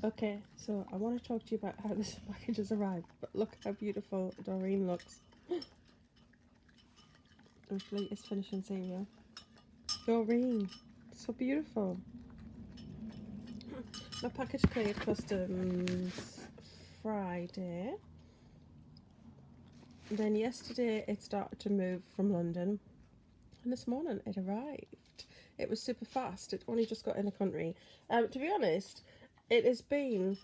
Okay, so I want to talk to you about how this package has arrived, but look how beautiful Doreen looks. Hopefully it's finishing cereal. Doreen, so beautiful. My package cleared customs Friday. Then yesterday it started to move from London, and this morning it arrived. It was super fast. It only just got in the country. To be honest, it has been,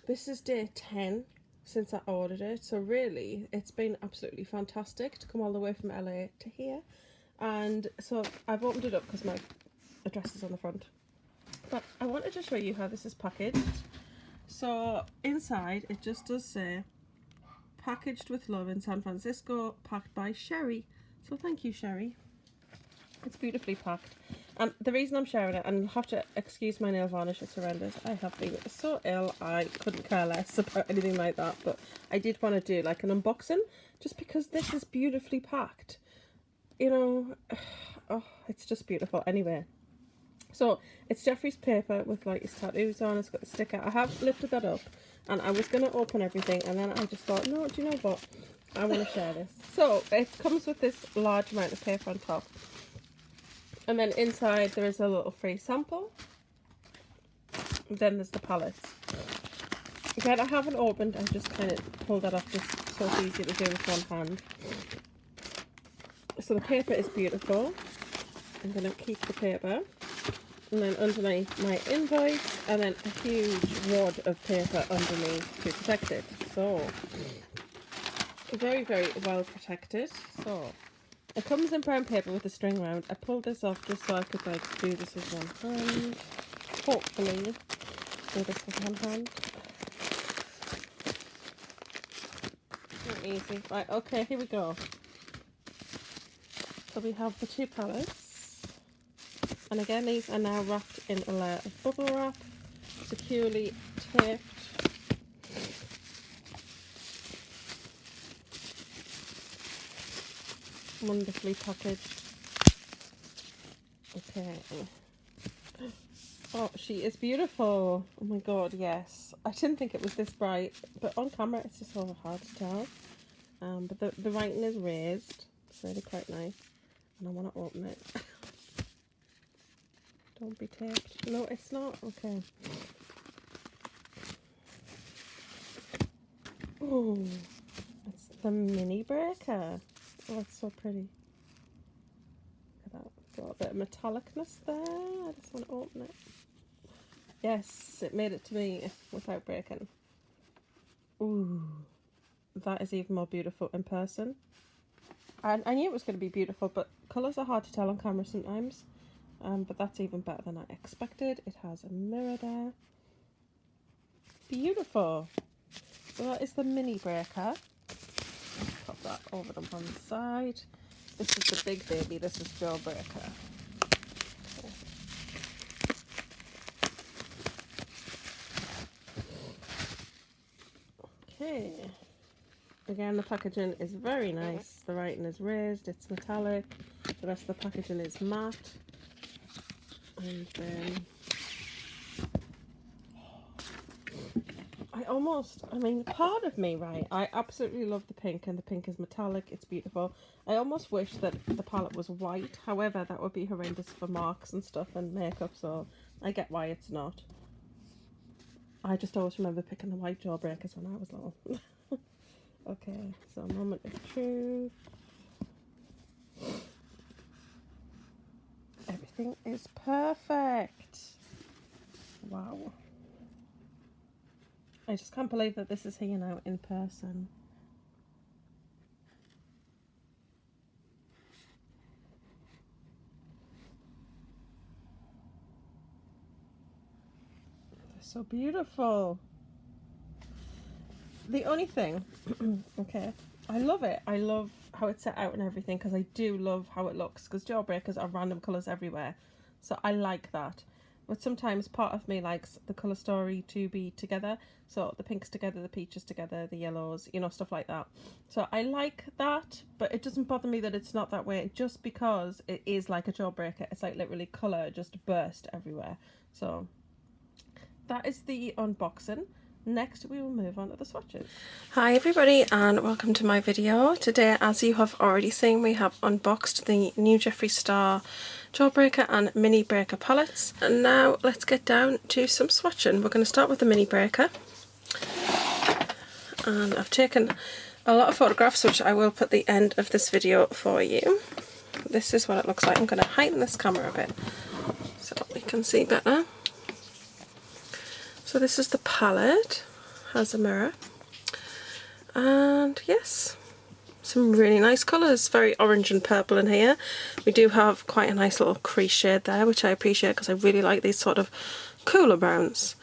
this is day 10 since I ordered it, so really it's been absolutely fantastic to come all the way from LA to here. And so I've opened it up because my address is on the front, but I wanted to show you how this is packaged. So inside it just does say packaged with love in San Francisco, packed by Sherry. So thank you, Sherry. It's beautifully packed. The reason I'm sharing it, and you'll have to excuse my nail varnish, it's horrendous. I have been so ill, I couldn't care less about anything like that. But I did want to do like an unboxing, just because this is beautifully packed. You know, oh, it's just beautiful. Anyway, so it's Jeffree's paper with like his tattoos on. It's got the sticker. I have lifted that up, and I was going to open everything, and then I just thought, no, do you know what? I want to share this. So it comes with this large amount of paper on top. And then inside there is a little free sample. And then there's the palettes. Again, I haven't opened, I just kind of pulled that off just so it's easy to do with one hand. So the paper is beautiful. I'm going to keep the paper. And then underneath my invoice, and then a huge wad of paper underneath to protect it. So, very, very well protected. So, it comes in brown paper with a string round. I pulled this off just so I could like do this with one hand. Hopefully do this with one hand. Not easy. Right, okay, here we go. So we have the two palettes. And again, these are now wrapped in a layer of bubble wrap, securely taped. Wonderfully packaged. Okay. Oh, she is beautiful. Oh my god, yes. I didn't think it was this bright, but on camera it's just so hard to tell. But the writing is raised. It's really quite nice. And I want to open it. Don't be taped. No, it's not. Okay. Oh, it's the mini breaker. Oh, it's so pretty. Look at that. It's a little bit of metallicness there. I just want to open it. Yes, it made it to me without breaking. Ooh, that is even more beautiful in person. I knew it was going to be beautiful, but colours are hard to tell on camera sometimes. But that's even better than I expected. It has a mirror there. Beautiful. So that is the mini breaker. Pop that over to one side. This is the big baby. This is Jawbreaker. Okay. Again, the packaging is very nice. The writing is raised. It's metallic. The rest of the packaging is matte. And then I mean, part of me, right, I absolutely love the pink, and the pink is metallic, it's beautiful. I almost wish that the palette was white, however, that would be horrendous for marks and stuff and makeup, so I get why it's not. I just always remember picking the white Jawbreakers when I was little. Okay, so moment of truth. Everything is perfect. Wow. I just can't believe that this is here now in person. They're so beautiful. The only thing, okay, I love it. I love how it's set out and everything, because I do love how it looks, because Jawbreakers are random colours everywhere. So I like that. But sometimes part of me likes the colour story to be together. So the pinks together, the peaches together, the yellows, you know, stuff like that. So I like that, but it doesn't bother me that it's not that way, just because it is like a Jawbreaker. It's like literally colour just burst everywhere. So that is the unboxing. Next we will move on to the swatches. Hi everybody and welcome to my video. Today, as you have already seen, we have unboxed the new Jeffree Star Jawbreaker and Mini Breaker palettes. And now let's get down to some swatching. We're going to start with the Mini Breaker. And I've taken a lot of photographs which I will put at the end of this video for you. This is what it looks like. I'm going to heighten this camera a bit so we can see better. So this is the palette, has a mirror, and yes, some really nice colours, very orange and purple in here. We do have quite a nice little crease shade there, which I appreciate because I really like these sort of cooler browns.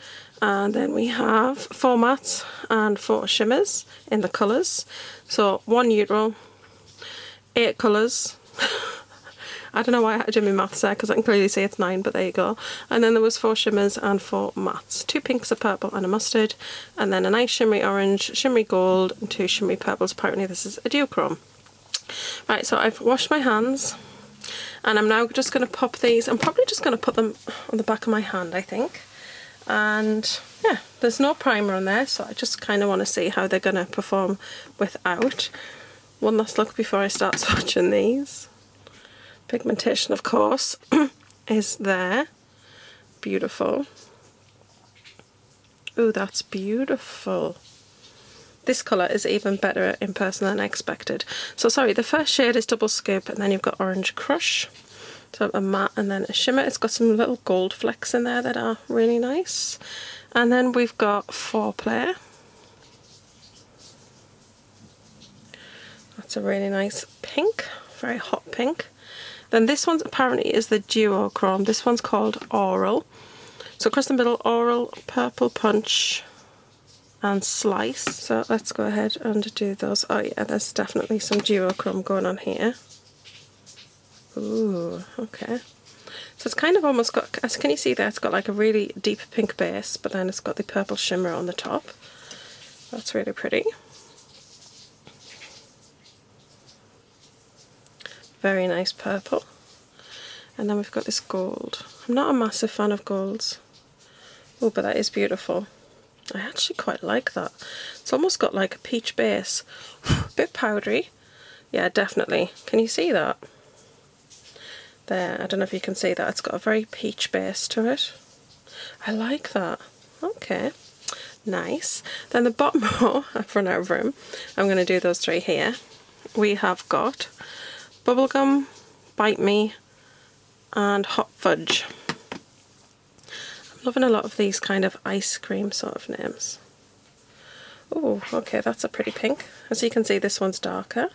And then we have 4 mattes and 4 shimmers in the colours. So 1 neutral, 8 colours. I don't know why I had to do my maths there because I can clearly see it's 9, but there you go. And then there was 4 shimmers and 4 mattes. 2 pinks, a purple and a mustard. And then a nice shimmery orange, shimmery gold and 2 shimmery purples. Apparently this is a duochrome. Right, so I've washed my hands and I'm now just going to pop these. I'm probably just going to put them on the back of my hand, I think. And yeah, there's no primer on there, so I just kind of want to see how they're going to perform without. One last look before I start swatching these. Pigmentation, of course, is there. Beautiful. Ooh, that's beautiful. This colour is even better in person than I expected. So sorry, the first shade is Double Scoop, and then you've got Orange Crush. So a matte and then a shimmer. It's got some little gold flecks in there that are really nice. And then we've got Foreplay. That's a really nice pink, very hot pink. Then this one apparently is the duochrome. This one's called Oral. So across the middle, Oral, Purple Punch and Slice. So let's go ahead and do those. Oh yeah, there's definitely some duochrome going on here. Ooh, okay. So it's kind of almost got, as can you see there, it's got like a really deep pink base, but then it's got the purple shimmer on the top. That's really pretty. Very nice purple. And then we've got this gold. I'm not a massive fan of golds. Oh, but that is beautiful. I actually quite like that. It's almost got like a peach base. A bit powdery. Yeah, definitely. Can you see that? There, I don't know if you can see that. It's got a very peach base to it. I like that. Okay. Nice. Then the bottom row, I've run out of room. I'm going to do those 3 here. We have got Bubblegum, Bite Me and Hot Fudge. I'm loving a lot of these kind of ice cream sort of names. Oh, okay, that's a pretty pink. As you can see, this one's darker.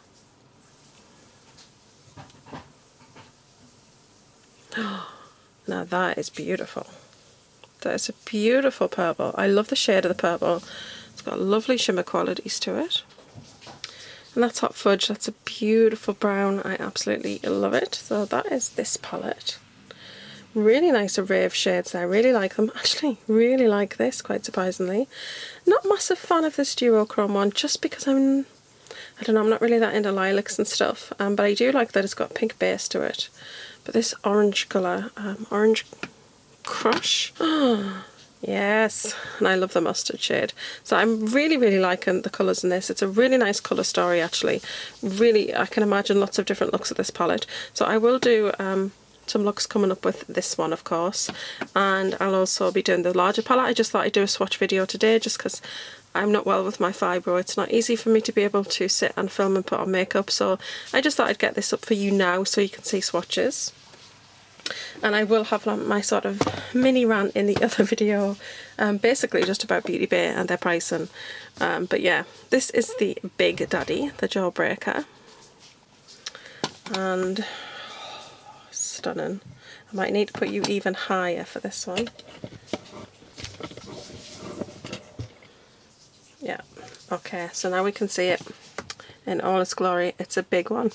Now that is beautiful. That is a beautiful purple. I love the shade of the purple. It's got lovely shimmer qualities to it. And that's Hot Fudge. That's a beautiful brown. I absolutely love it. So that is this palette. Really nice array of shades there. I really like them. Actually, really like this, quite surprisingly. Not a massive fan of this duochrome one, just because I don't know, I'm not really that into lilacs and stuff. But I do like that it's got a pink base to it. But this orange colour, Orange Crush. Oh, yes, and I love the mustard shade. So I'm really, really liking the colours in this. It's a really nice colour story, actually. Really, I can imagine lots of different looks of this palette. So I will do some looks coming up with this one, of course. And I'll also be doing the larger palette. I just thought I'd do a swatch video today just because I'm not well with my fibro. It's not easy for me to be able to sit and film and put on makeup. So I just thought I'd get this up for you now so you can see swatches. And I will have my sort of mini rant in the other video, basically just about Beauty Bay and their pricing. But yeah, this is the Big Daddy, the Jawbreaker. And stunning. I might need to put you even higher for this one. Yeah, okay, so now we can see it in all its glory. It's a big one.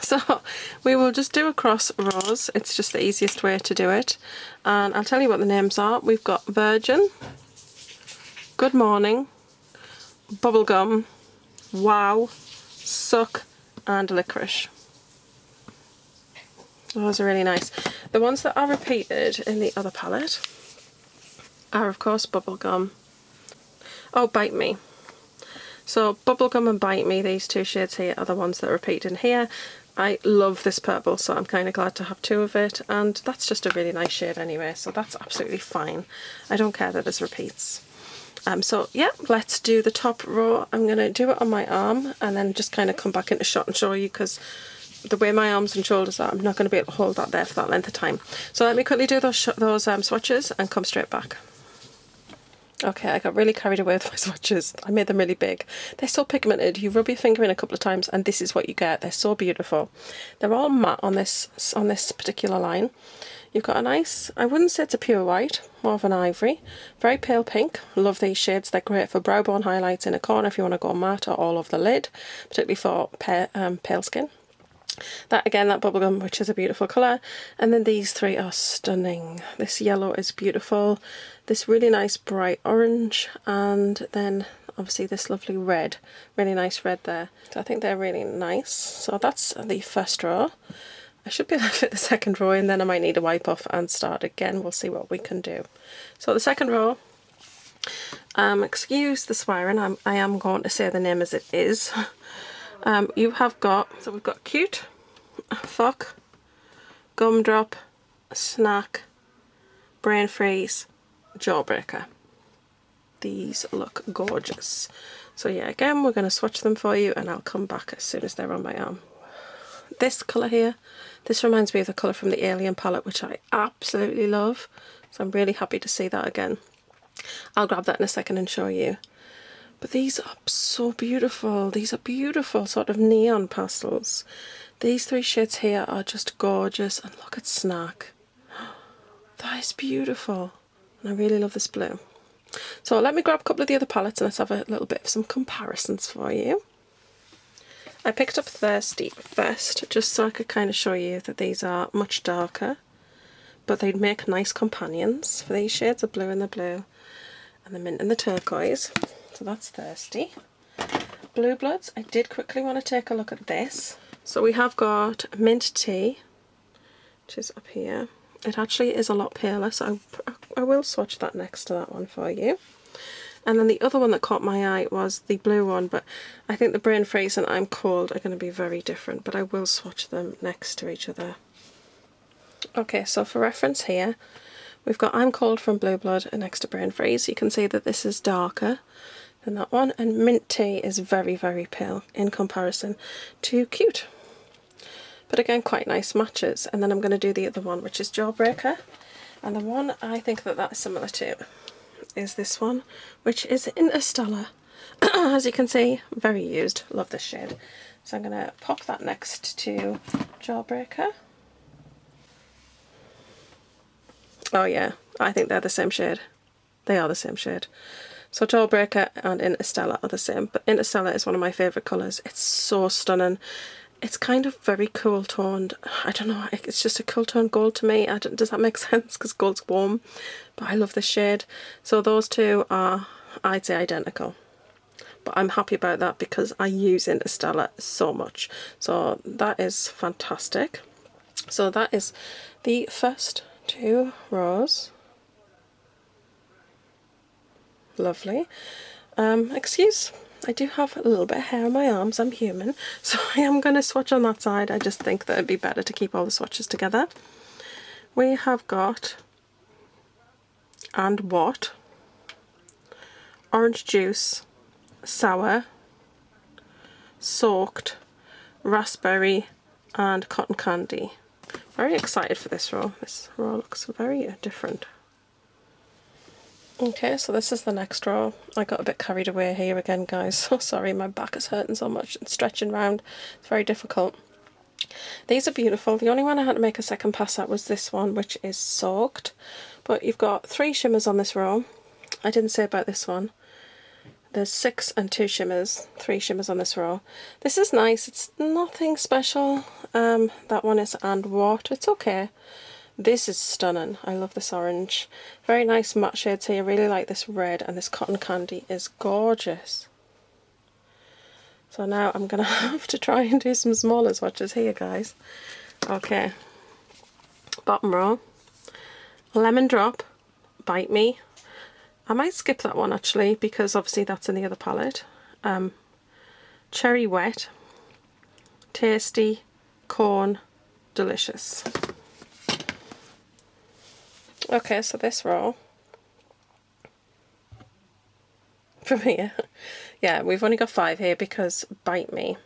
So we will just do across rows. It's just the easiest way to do it. And I'll tell you what the names are. We've got Virgin, Good Morning, Bubblegum, Wow, Suck and Licorice. Those are really nice. The ones that are repeated in the other palette are of course Bubblegum. Oh, Bite Me. So Bubblegum and Bite Me, these two shades here are the ones that repeat in here. I love this purple, so I'm kind of glad to have two of it, and that's just a really nice shade anyway, so that's absolutely fine. I don't care that there's repeats. So yeah, let's do the top row. I'm going to do it on my arm and then just kind of come back into shot and show you, because the way my arms and shoulders are, I'm not going to be able to hold that there for that length of time. So let me quickly do those swatches and come straight back. Okay, I got really carried away with my swatches. I made them really big. They're so pigmented. You rub your finger in a couple of times and this is what you get. They're so beautiful. They're all matte on this particular line. You've got a nice, I wouldn't say it's a pure white, more of an ivory. Very pale pink. Love these shades. They're great for brow bone highlights in a corner if you want to go matte, or all over the lid, particularly for pale skin. That again, that Bubblegum, which is a beautiful colour. And then these three are stunning. This yellow is beautiful. This really nice bright orange, and then obviously this lovely red. Really nice red there. So I think they're really nice. So that's the first row. I should be able to fit the second row in, then I might need to wipe off and start again. We'll see what we can do. So the second row, excuse the swearing, I am going to say the name as it is. You have got, so we've got Cute, Fuck, Gumdrop, Snack, Brain Freeze, Jawbreaker. These look gorgeous. So yeah, again, we're going to swatch them for you and I'll come back as soon as they're on my arm. This colour here, this reminds me of the colour from the Alien palette, which I absolutely love. So I'm really happy to see that again. I'll grab that in a second and show you. But these are so beautiful. These are beautiful sort of neon pastels. These three shades here are just gorgeous. And look at Snack. That is beautiful. And I really love this blue. So let me grab a couple of the other palettes and let's have a little bit of some comparisons for you. I picked up Thirsty first, just so I could kind of show you that these are much darker, but they'd make nice companions for these shades of blue and the blue, and the mint and the turquoise. So that's Thirsty. Blue Bloods, I did quickly want to take a look at this. So we have got Mint Tea, which is up here. It actually is a lot paler, so I will swatch that next to that one for you. And then the other one that caught my eye was the blue one, but I think the Brain Freeze and I'm Cold are going to be very different, but I will swatch them next to each other. Okay, so for reference here, we've got I'm Cold from Blue Blood and next to Brain Freeze. You can see that this is darker than that one, and Mint Tea is very, very pale in comparison to Cute. But again, quite nice matches. And then I'm going to do the other one, which is Jawbreaker. And the one I think that is similar to is this one, which is Interstellar. As you can see, very used. Love this shade. So I'm going to pop that next to Jawbreaker. Oh yeah, I think they're the same shade. They are the same shade. So Jawbreaker and Interstellar are the same, but Interstellar is one of my favourite colours. It's so stunning. It's kind of very cool toned. I don't know, it's just a cool toned gold to me. Does that make sense? Because gold's warm, but I love this shade. So those two are, I'd say, identical. But I'm happy about that because I use Interstellar so much. So that is fantastic. So that is the first two rows. Lovely. Excuse, I do have a little bit of hair on my arms. I'm human, so I am going to swatch on that side. I just think that it'd be better to keep all the swatches together. We have got And What, Orange Juice, Sour, Soaked, Raspberry and Cotton Candy. Very excited for this row. This row looks very different. Okay, so this is the next row. I got a bit carried away here again, guys. So sorry, my back is hurting so much and stretching round. It's very difficult. These are beautiful. The only one I had to make a second pass at was this one, which is Soaked. But you've got 3 shimmers on this row. I didn't say about this one. There's 6 and 2 shimmers, 3 shimmers on this row. This is nice. It's nothing special. That one is And What. It's okay. This is stunning. I love this orange. Very nice matte shades here. I really like this red, and this Cotton Candy is gorgeous. So now I'm going to have to try and do some smaller swatches here, guys. Okay. Bottom row. Lemon Drop, Bite Me, I might skip that one actually, because obviously that's in the other palette. Cherry Wet, Tasty, Corn, Delicious. Okay, so this row from here, yeah, we've only got 5 here because Bite Me.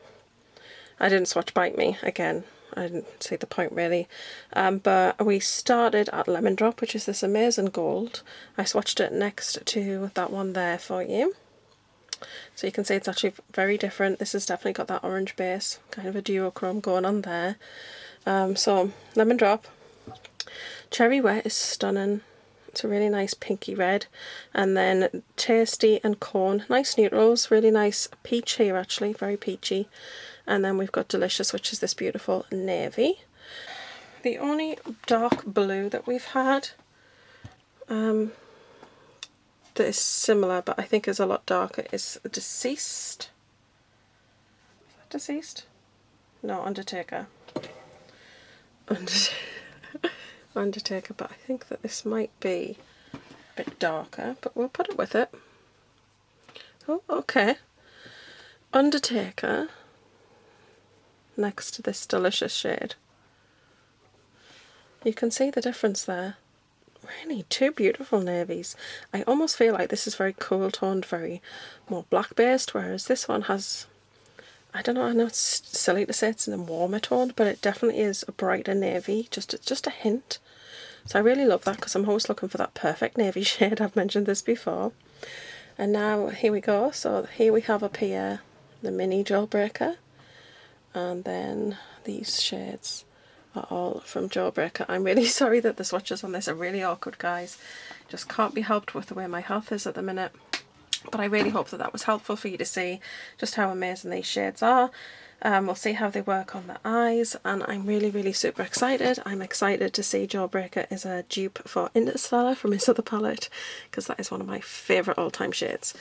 I didn't swatch Bite Me again. I didn't see the point really. But we started at Lemon Drop, which is this amazing gold. I swatched it next to that one there for you. So you can see it's actually very different. This has definitely got that orange base, kind of a duochrome going on there. So Lemon Drop. Cherry Wet is stunning. It's a really nice pinky red. And then Tasty and Corn, nice neutrals, really nice peach here actually, very peachy. And then we've got Delicious, which is this beautiful navy. The only dark blue that we've had that is similar, but I think is a lot darker, is Deceased. Is that Deceased? No, Undertaker. Undertaker, but I think that this might be a bit darker, but we'll put it with it. Oh, okay. Undertaker next to this Delicious shade. You can see the difference there. Really, two beautiful navies. I almost feel like this is very cool toned, very more black based, whereas this one has, I don't know, I know it's silly to say it's in a warmer tone, but it definitely is a brighter navy, just a hint. So I really love that because I'm always looking for that perfect navy shade. I've mentioned this before. And now here we go. So here we have up here the mini Jawbreaker, and then these shades are all from Jawbreaker. I'm really sorry that the swatches on this are really awkward, guys. Just can't be helped with the way my health is at the minute. But I really hope that that was helpful for you to see just how amazing these shades are. We'll see how they work on the eyes, and I'm really super excited. I'm excited to see Jawbreaker is a dupe for Interstellar from his other palette, because that is one of my favourite all-time shades.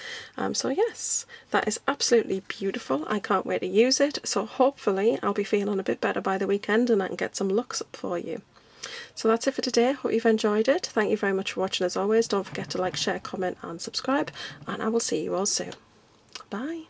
So yes, that is absolutely beautiful. I can't wait to use it, so hopefully I'll be feeling a bit better by the weekend and I can get some looks up for you. So that's it for today. Hope you've enjoyed it. Thank you very much for watching as always. Don't forget to like, share, comment and subscribe, and I will see you all soon. Bye.